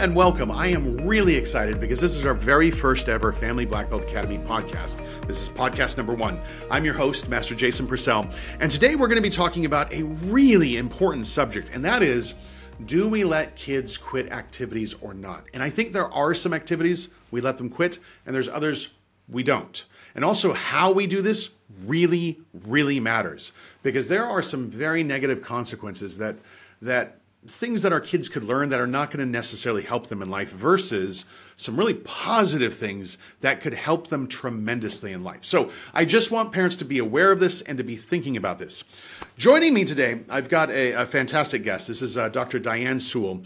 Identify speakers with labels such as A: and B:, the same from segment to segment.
A: and welcome. I am really excited because this is our very first ever Family Black Belt Academy podcast. This is podcast number 1. I'm your host, Master Jason Purcell, and today we're going to be talking about a really important subject, and that is, do we let kids quit activities or not? And I think there are some activities we let them quit, and there's others we don't. And also how we do this really, really matters, because there are some very negative consequences that things that our kids could learn that are not going to necessarily help them in life versus some really positive things that could help them tremendously in life. So I just want parents to be aware of this and to be thinking about this. Joining me today, I've got a fantastic guest. This is Dr. Diane Sewell.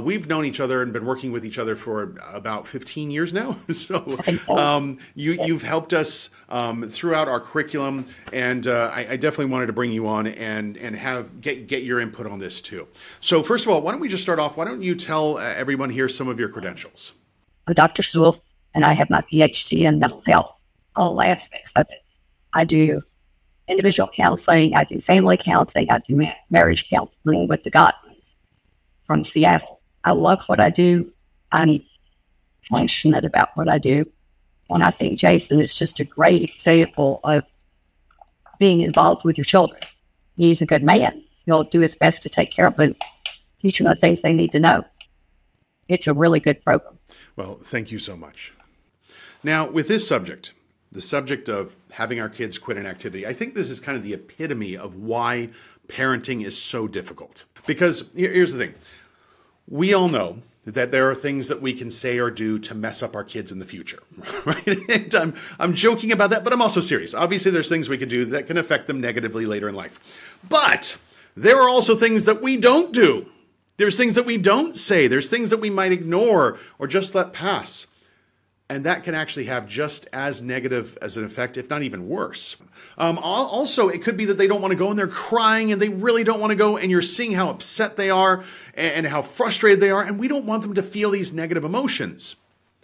A: We've known each other and been working with each other for about 15 years now. So you've helped us throughout our curriculum, and I definitely wanted to bring you on and get your input on this too. So first of all, why don't we just start off? Why don't you tell everyone here some of your credentials?
B: I'm Dr. Sewell, and I have my PhD in mental health, all aspects of it. I do individual counseling, I do family counseling, I do marriage counseling with the Godwins from Seattle. I love what I do. I'm passionate about what I do. And I think Jason is just a great example of being involved with your children. He's a good man. He'll do his best to take care of them, teach them the things they need to know. It's a really good program.
A: Well, thank you so much. Now, with this subject, the subject of having our kids quit an activity, I think this is kind of the epitome of why parenting is so difficult. Because here's the thing. We all know that there are things that we can say or do to mess up our kids in the future, right? And I'm joking about that, but I'm also serious. Obviously, there's things we can do that can affect them negatively later in life. But there are also things that we don't do. There's things that we don't say. There's things that we might ignore or just let pass. And that can actually have just as negative as an effect, if not even worse. Also, it could be that they don't want to go and they're crying and they really don't want to go, and you're seeing how upset they are and how frustrated they are, and we don't want them to feel these negative emotions.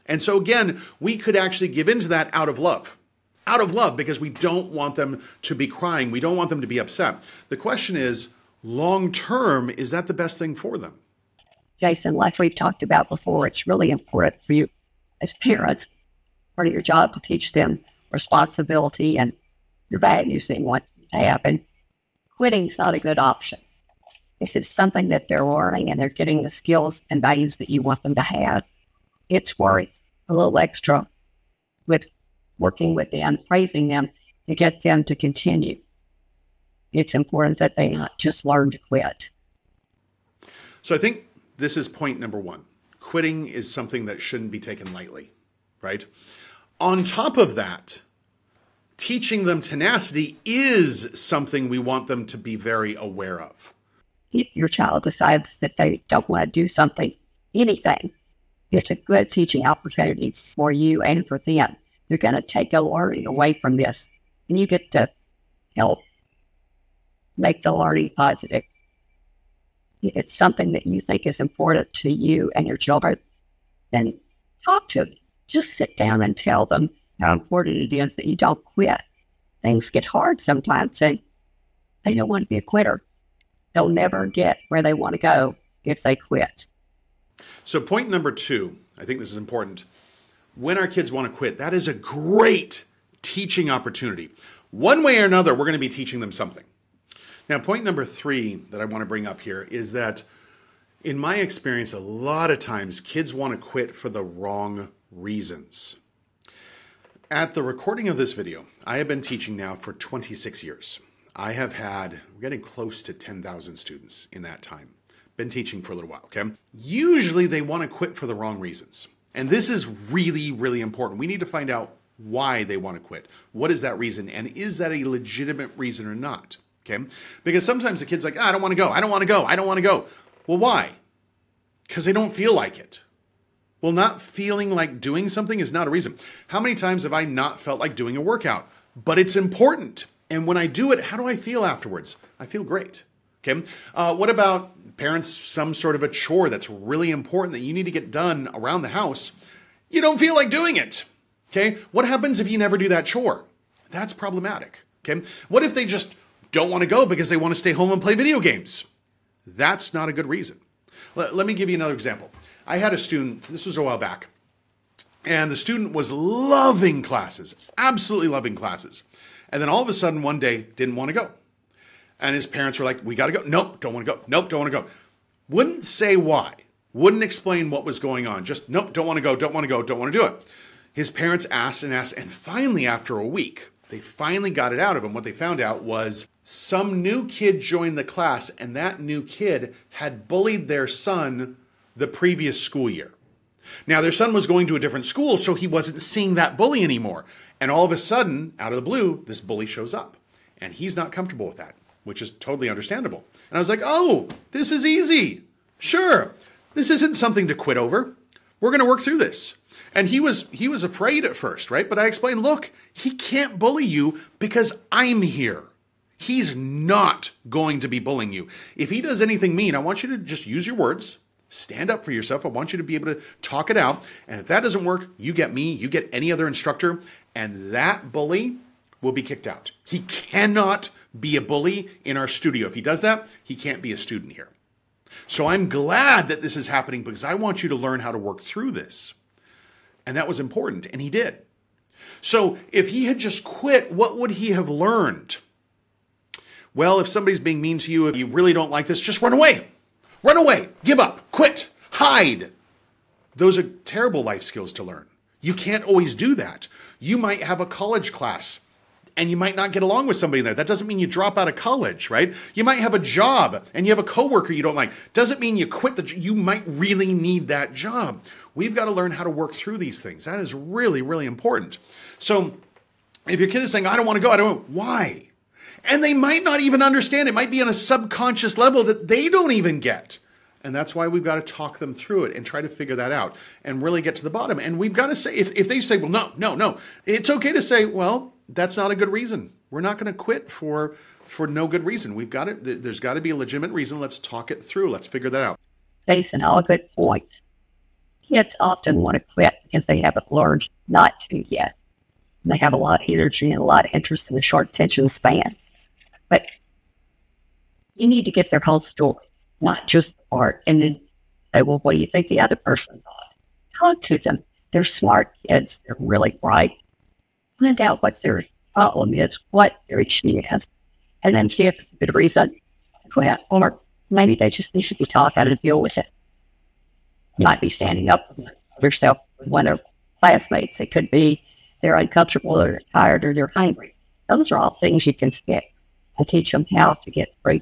A: And so again, we could actually give into that out of love. Out of love, because we don't want them to be crying. We don't want them to be upset. The question is, long term, is that the best thing for them?
B: Jason, like we've talked about before, it's really important for you as parents, part of your job to teach them responsibility and your values they want to have. And quitting is not a good option. If it's something that they're learning and they're getting the skills and values that you want them to have, it's worth a little extra with working with them, praising them to get them to continue. It's important that they not just learn to quit.
A: So I think this is point number 1. Quitting is something that shouldn't be taken lightly, right? On top of that, teaching them tenacity is something we want them to be very aware of.
B: If your child decides that they don't want to do something, anything, it's a good teaching opportunity for you and for them. You're going to take a learning away from this, and you get to help make the learning positive. If it's something that you think is important to you and your children, then talk to them. Just sit down and tell them how important it is that you don't quit. Things get hard sometimes, and they don't want to be a quitter. They'll never get where they want to go if they quit.
A: So point number 2, I think this is important. When our kids want to quit, that is a great teaching opportunity. One way or another, we're going to be teaching them something. Now, point number 3 that I want to bring up here is that in my experience, a lot of times kids want to quit for the wrong reasons. At the recording of this video, I have been teaching now for 26 years. we're getting close to 10,000 students in that time. Been teaching for a little while, okay? Usually they want to quit for the wrong reasons. And this is really, really important. We need to find out why they want to quit. What is that reason? And is that a legitimate reason or not? Okay? Because sometimes the kid's like, I don't want to go. I don't want to go. I don't want to go. Well, why? Because they don't feel like it. Well, not feeling like doing something is not a reason. How many times have I not felt like doing a workout? But it's important. And when I do it, how do I feel afterwards? I feel great. Okay. What about parents, some sort of a chore that's really important that you need to get done around the house? You don't feel like doing it. Okay. What happens if you never do that chore? That's problematic. Okay. What if they just don't want to go because they want to stay home and play video games? That's not a good reason. Let me give you another example. I had a student, this was a while back, and the student was loving classes, absolutely loving classes. And then all of a sudden one day didn't want to go. And his parents were like, we got to go. Nope, don't want to go. Nope, don't want to go. Wouldn't say why. Wouldn't explain what was going on. Just, nope, don't want to go, don't want to go, don't want to do it. His parents asked and asked, and finally after a week, they finally got it out of him. What they found out was some new kid joined the class, and that new kid had bullied their son the previous school year. Now, their son was going to a different school, so he wasn't seeing that bully anymore. And all of a sudden, out of the blue, this bully shows up. And he's not comfortable with that, which is totally understandable. And I was like, oh, this is easy. Sure. This isn't something to quit over. We're going to work through this. And he was afraid at first, right? But I explained, look, he can't bully you because I'm here. He's not going to be bullying you. If he does anything mean, I want you to just use your words. Stand up for yourself. I want you to be able to talk it out. And if that doesn't work, you get me, you get any other instructor, and that bully will be kicked out. He cannot be a bully in our studio. If he does that, he can't be a student here. So I'm glad that this is happening because I want you to learn how to work through this. And that was important, and he did. So if he had just quit, what would he have learned? Well, if somebody's being mean to you, if you really don't like this, just run away. Run away, give up, quit, hide. Those are terrible life skills to learn. You can't always do that. You might have a college class and you might not get along with somebody there. That doesn't mean you drop out of college, right? You might have a job and you have a coworker you don't like. Doesn't mean you quit the job. You might really need that job. We've got to learn how to work through these things. That is really, really important. So if your kid is saying, I don't want to go, I don't know, why? And they might not even understand. It might be on a subconscious level that they don't even get. And that's why we've got to talk them through it and try to figure that out and really get to the bottom. And we've got to say, if they say, well, no, it's okay to say, well, that's not a good reason. We're not going to quit for no good reason. There's got to be a legitimate reason. Let's talk it through. Let's figure that out.
B: Based on all good points. Kids often want to quit because they haven't learned not to yet. They have a lot of energy and a lot of interest in a short attention span. But you need to get their whole story, not just the part, and then say, well, what do you think the other person thought? Talk to them. They're smart kids. They're really bright. Find out what their problem is, what their issue is, and then see if it's a good reason to quit. Or maybe they just need to be taught how to deal with it. You might be standing up for yourself with one of their classmates. It could be they're uncomfortable or they're tired or they're hungry. Those are all things you can fix and teach them how to get free.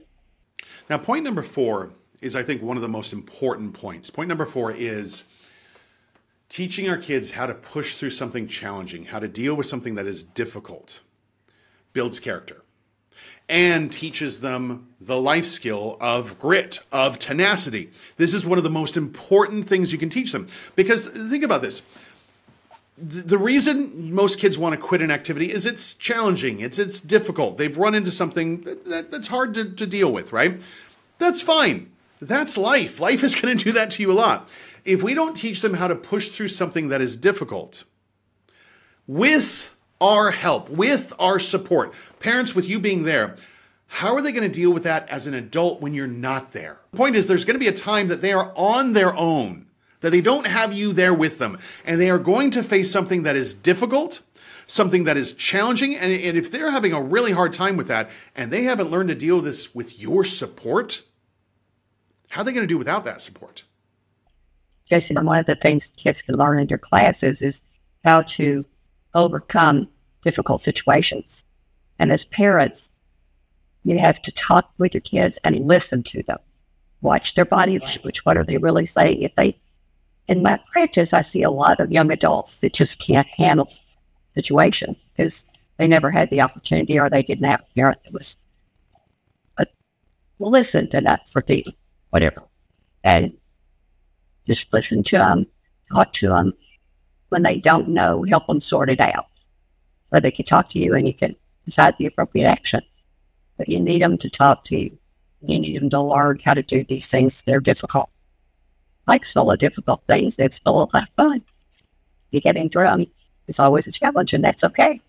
A: Now, point number 4 is, I think, one of the most important points. Point number 4 is teaching our kids how to push through something challenging, how to deal with something that is difficult, builds character, and teaches them the life skill of grit, of tenacity. This is one of the most important things you can teach them. Because think about this. The reason most kids want to quit an activity is it's challenging, it's difficult. They've run into something that's hard to deal with, right? That's fine. That's life. Life is going to do that to you a lot. If we don't teach them how to push through something that is difficult, with our help, with our support, parents, with you being there, how are they going to deal with that as an adult when you're not there? The point is, there's going to be a time that they are on their own, that they don't have you there with them, and they are going to face something that is difficult, something that is challenging, and if they're having a really hard time with that, and they haven't learned to deal with this with your support, how are they going to do without that support?
B: Jason, one of the things kids can learn in your classes is how to overcome difficult situations. And as parents, you have to talk with your kids and listen to them. Watch their body language. What are they really saying? In my practice, I see a lot of young adults that just can't handle situations because they never had the opportunity or they didn't have a parent that was. But listen to that for them, whatever. And just listen to them, talk to them. When they don't know, help them sort it out. Or they can talk to you and you can decide the appropriate action. But you need them to talk to you. You need them to learn how to do these things. They're difficult. Life's full of difficult things. It's full of fun. You getting through them is always a challenge, and that's okay.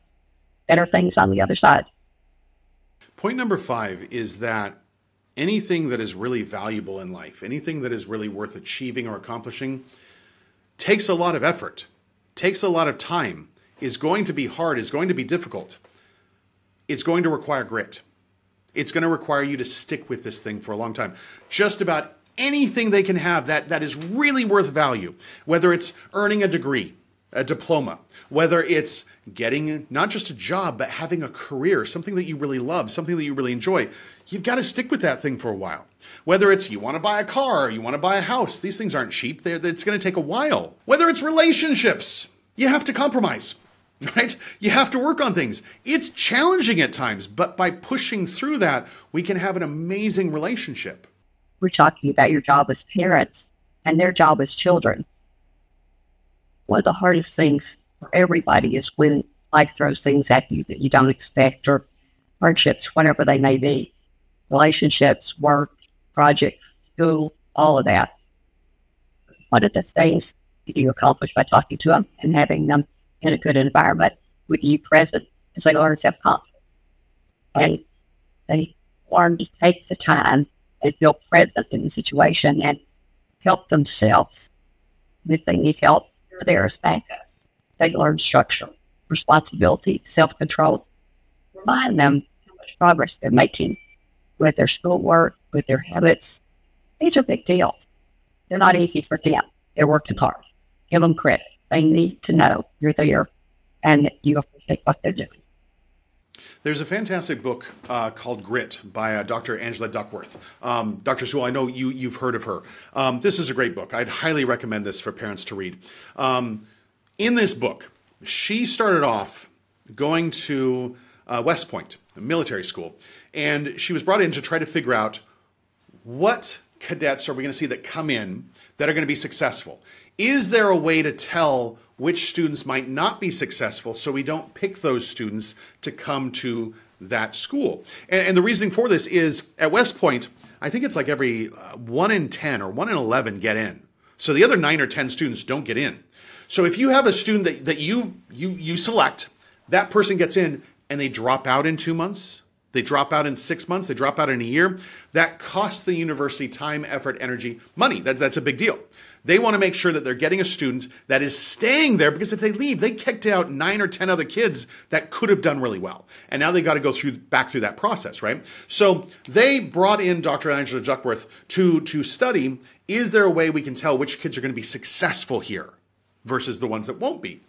B: Better things on the other side.
A: Point number 5 is that anything that is really valuable in life, anything that is really worth achieving or accomplishing, takes a lot of effort, takes a lot of time, is going to be hard, is going to be difficult. It's going to require grit. It's going to require you to stick with this thing for a long time. Just about anything they can have that is really worth value, whether it's earning a degree, a diploma, whether it's getting not just a job, but having a career, something that you really love, something that you really enjoy, you've got to stick with that thing for a while. Whether it's you want to buy a car, you want to buy a house, these things aren't cheap. It's going to take a while. Whether it's relationships, you have to compromise, right? You have to work on things. It's challenging at times, but by pushing through that, we can have an amazing relationship.
B: We're talking about your job as parents and their job as children. One of the hardest things for everybody is when life throws things at you that you don't expect, or hardships, whatever they may be. Relationships, work, projects, school, all of that. One of the things that you accomplish by talking to them and having them in a good environment with you present is they learn self-confidence. And they learn to take the time and feel present in the situation and help themselves. And if they need help, they're there as backup. They learn structure, responsibility, self-control. Remind them how much progress they're making with their schoolwork, with their habits. These are big deals. They're not easy for them. They're working hard. Give them credit. They need to know you're there and that you appreciate what they're doing.
A: There's a fantastic book called Grit by Dr. Angela Duckworth. Dr. Sewell, I know you've heard of her. This is a great book. I'd highly recommend this for parents to read. In this book, she started off going to West Point, a military school, and she was brought in to try to figure out what cadets are we going to see that come in that are going to be successful. Is there a way to tell which students might not be successful so we don't pick those students to come to that school? And the reasoning for this is at West Point, I think it's like every 1 in 10 or 1 in 11 get in. So the other 9 or 10 students don't get in. So if you have a student that you select, that person gets in and they drop out in 2 months, they drop out in 6 months, they drop out in a year, that costs the university time, effort, energy, money. That's a big deal. They want to make sure that they're getting a student that is staying there, because if they leave, they kicked out 9 or 10 other kids that could have done really well. And now they got to go back through that process, right? So they brought in Dr. Angela Duckworth to study, is there a way we can tell which kids are going to be successful here versus the ones that won't be?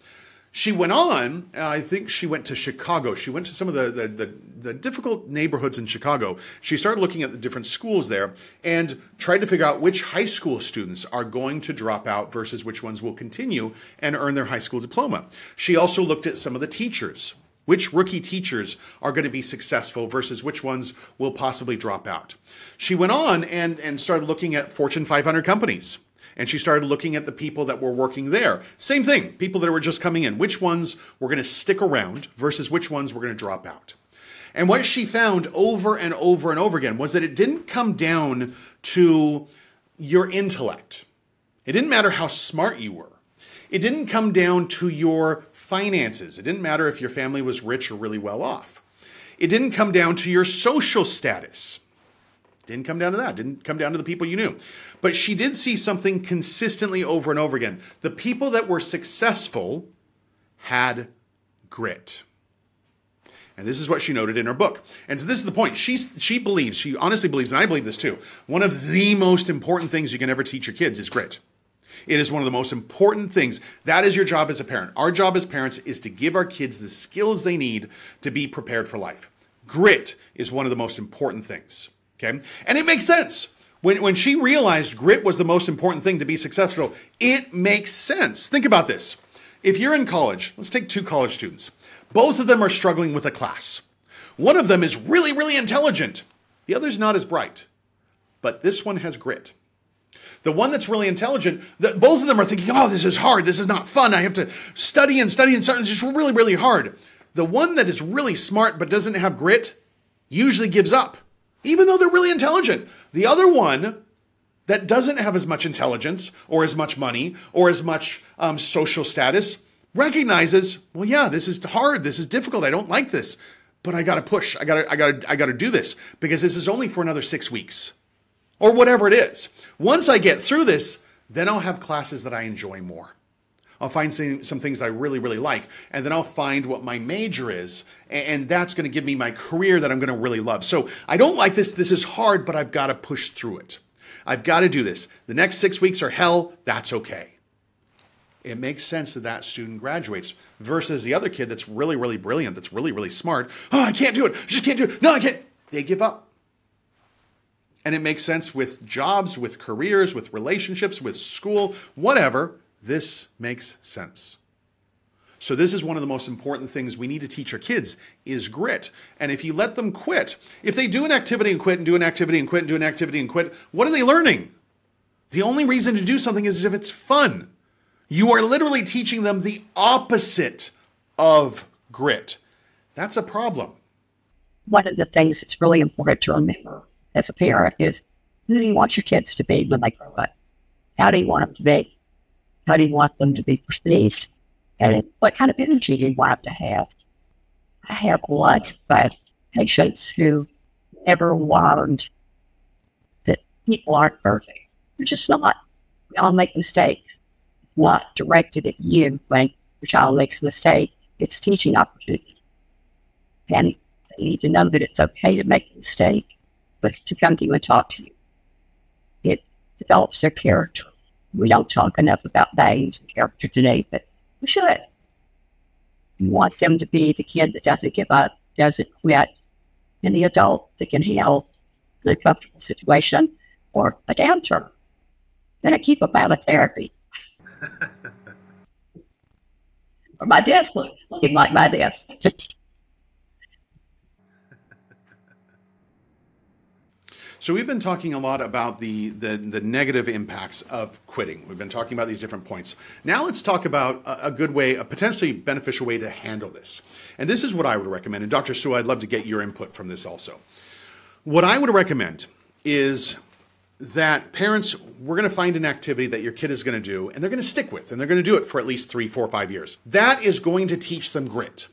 A: She went on, I think she went to Chicago. She went to some of the difficult neighborhoods in Chicago. She started looking at the different schools there and tried to figure out which high school students are going to drop out versus which ones will continue and earn their high school diploma. She also looked at some of the teachers. Which rookie teachers are going to be successful versus which ones will possibly drop out. She went on and started looking at Fortune 500 companies. And she started looking at the people that were working there. Same thing, people that were just coming in. Which ones were going to stick around versus which ones were going to drop out. And what she found over and over and over again was that it didn't come down to your intellect. It didn't matter how smart you were. It didn't come down to your finances. It didn't matter if your family was rich or really well off. It didn't come down to your social status. Didn't come down to that. Didn't come down to the people you knew. But she did see something consistently over and over again. The people that were successful had grit. And this is what she noted in her book. And so this is the point. She believes, she honestly believes, and I believe this too, one of the most important things you can ever teach your kids is grit. It is one of the most important things. That is your job as a parent. Our job as parents is to give our kids the skills they need to be prepared for life. Grit is one of the most important things. Okay? And it makes sense. When she realized grit was the most important thing to be successful, it makes sense. Think about this. If you're in college, let's take 2 college students. Both of them are struggling with a class. One of them is really, really intelligent. The other's not as bright. But this one has grit. The one that's really intelligent, both of them are thinking, oh, this is hard. This is not fun. I have to study and study and study. It's just really, really hard. The one that is really smart but doesn't have grit usually gives up, even though they're really intelligent. The other one that doesn't have as much intelligence or as much money or as much social status recognizes, well, yeah, this is hard. This is difficult. I don't like this. but I got to push. I got to do this because this is only for another 6 weeks or whatever it is. Once I get through this, then I'll have classes that I enjoy more. I'll find some things that I really, really like, and then I'll find what my major is, and that's going to give me my career that I'm going to really love. So I don't like this. This is hard, but I've got to push through it. I've got to do this. The next 6 weeks are hell. That's okay. It makes sense that that student graduates versus the other kid that's really, really brilliant, that's really, really smart. Oh, I can't do it. I just can't do it. No, I can't. They give up. And it makes sense with jobs, with careers, with relationships, with school, whatever. This makes sense. So this is one of the most important things we need to teach our kids is grit. And if you let them quit, if they do an activity and quit and do an activity and quit and do an activity and quit, what are they learning? The only reason to do something is if it's fun. You are literally teaching them the opposite of grit. That's a problem.
B: One of the things that's really important to remember as a parent is, who do you want your kids to be when they grow up? How do you want them to be? How do you want them to be perceived? And what kind of energy do you want them to have? I have lots of patients who never learned that people aren't perfect. They're just not. We all make mistakes. It's not directed at you when your child makes a mistake. It's teaching opportunity. And they need to know that it's okay to make a mistake, but to come to you and talk to you. It develops their character. We don't talk enough about values and character today, but we should. You want them to be the kid that doesn't give up, doesn't quit, and the adult that can handle an uncomfortable situation or a downturn. Then I keep them out of therapy. Or my desk looking like my desk.
A: So we've been talking a lot about the negative impacts of quitting. We've been talking about these different points. Now let's talk about a good way, a potentially beneficial way to handle this. And this is what I would recommend. And Dr. Sewell, I'd love to get your input from this also. What I would recommend is that parents, we're going to find an activity that your kid is going to do, and they're going to stick with, and they're going to do it for at least 3, 4, 5 years. That is going to teach them grit.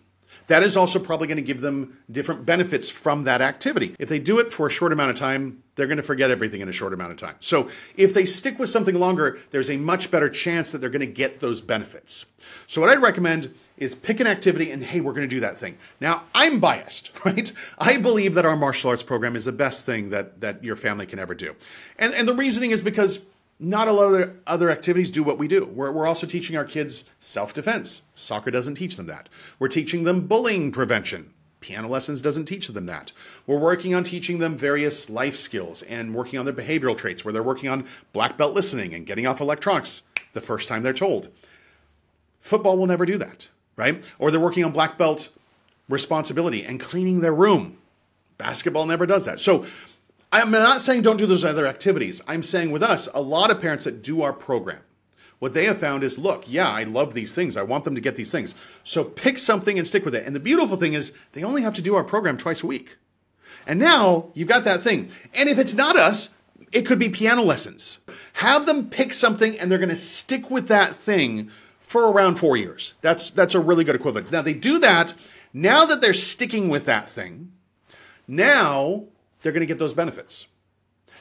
A: That is also probably going to give them different benefits from that activity. If they do it for a short amount of time, they're going to forget everything in a short amount of time. So if they stick with something longer, there's a much better chance that they're going to get those benefits. So what I'd recommend is pick an activity and, hey, we're going to do that thing. Now, I'm biased, right? I believe that our martial arts program is the best thing that your family can ever do. And the reasoning is because not a lot of other activities do what we do. We're also teaching our kids self-defense. Soccer doesn't teach them that. We're teaching them bullying prevention. Piano lessons doesn't teach them that. We're working on teaching them various life skills and working on their behavioral traits, where they're working on black belt listening and getting off electronics the first time they're told. Football will never do that, right? Or they're working on black belt responsibility and cleaning their room. Basketball never does that. So I'm not saying don't do those other activities. I'm saying with us, a lot of parents that do our program, what they have found is, look, yeah, I love these things. I want them to get these things. So pick something and stick with it. And the beautiful thing is they only have to do our program twice a week. And now you've got that thing. And if it's not us, it could be piano lessons. Have them pick something and they're going to stick with that thing for around 4 years. That's a really good equivalence. Now they do that. Now that they're sticking with that thing, now they're going to get those benefits.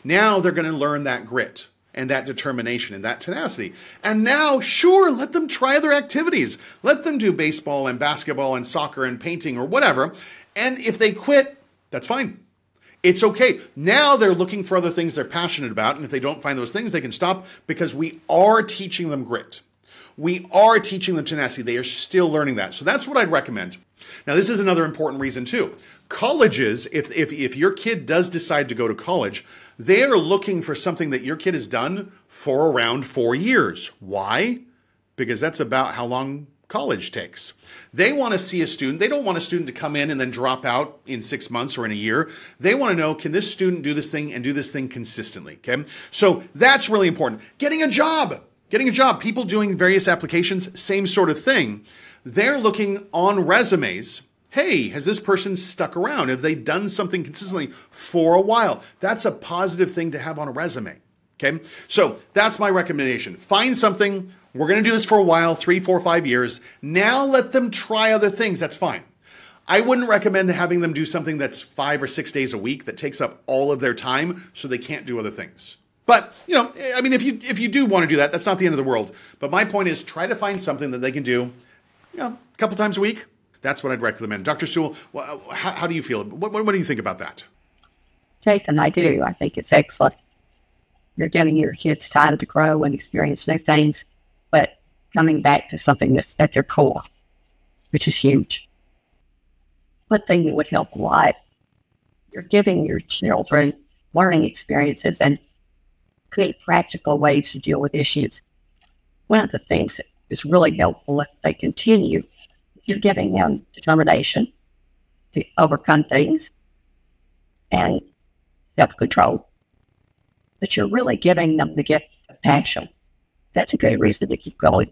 A: Now they're going to learn that grit and that determination and that tenacity. And now, sure, let them try other activities. Let them do baseball and basketball and soccer and painting or whatever. And if they quit, that's fine. It's okay. Now they're looking for other things they're passionate about. And if they don't find those things, they can stop, because we are teaching them grit. We are teaching them tenacity. They are still learning that. So that's what I'd recommend. Now, this is another important reason too. Colleges, if your kid does decide to go to college, they are looking for something that your kid has done for around 4 years. Why? Because that's about how long college takes. They want to see a student. They don't want a student to come in and then drop out in 6 months or in a year. They want to know, can this student do this thing and do this thing consistently? Okay. So that's really important. Getting a job. People doing various applications, same sort of thing. They're looking on resumes. Hey, has this person stuck around? Have they done something consistently for a while? That's a positive thing to have on a resume. Okay. So that's my recommendation. Find something. We're going to do this for a while, 3, 4, 5 years. Now let them try other things. That's fine. I wouldn't recommend having them do something that's 5 or 6 days a week that takes up all of their time so they can't do other things. But, I mean, if you do want to do that, that's not the end of the world. But my point is try to find something that they can do, a couple times a week. That's what I'd recommend. Dr. Sewell, how do you feel? What do you think about that?
B: Jason, I do. I think it's excellent. You're giving your kids time to grow and experience new things, but coming back to something that's at their core, which is huge. One thing that would help a lot, you're giving your children learning experiences and good practical ways to deal with issues. One of the things that is really helpful if they continue, you're giving them determination to overcome things and self-control. But you're really giving them the gift of passion. That's a good reason to keep going.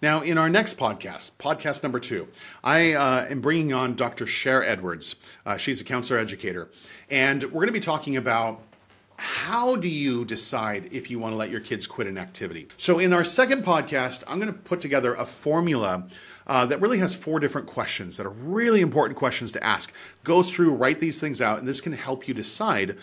A: Now, in our next podcast number 2, I am bringing on Dr. Cher Edwards. She's a counselor educator. And we're going to be talking about how do you decide if you want to let your kids quit an activity? So in our second podcast, I'm going to put together a formula that really has 4 different questions that are really important questions to ask. Go through, write these things out, and this can help you decide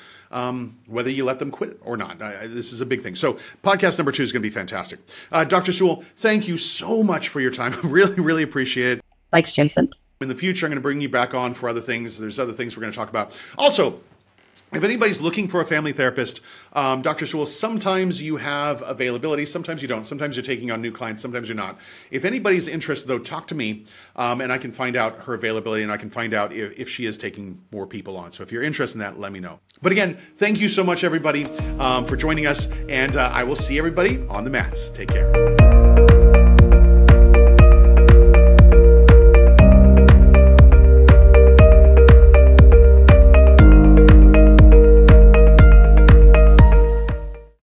A: whether you let them quit or not. This is a big thing. So podcast number 2 is going to be fantastic. Dr. Sewell, thank you so much for your time. Really, really appreciate it.
B: Thanks, Jason.
A: In the future, I'm going to bring you back on for other things. There's other things we're going to talk about. Also, if anybody's looking for a family therapist, Dr. Sewell, sometimes you have availability, sometimes you don't. Sometimes you're taking on new clients, sometimes you're not. If anybody's interested, though, talk to me, and I can find out her availability, and I can find out if she is taking more people on. So if you're interested in that, let me know. But again, thank you so much, everybody, for joining us, and I will see everybody on the mats. Take care.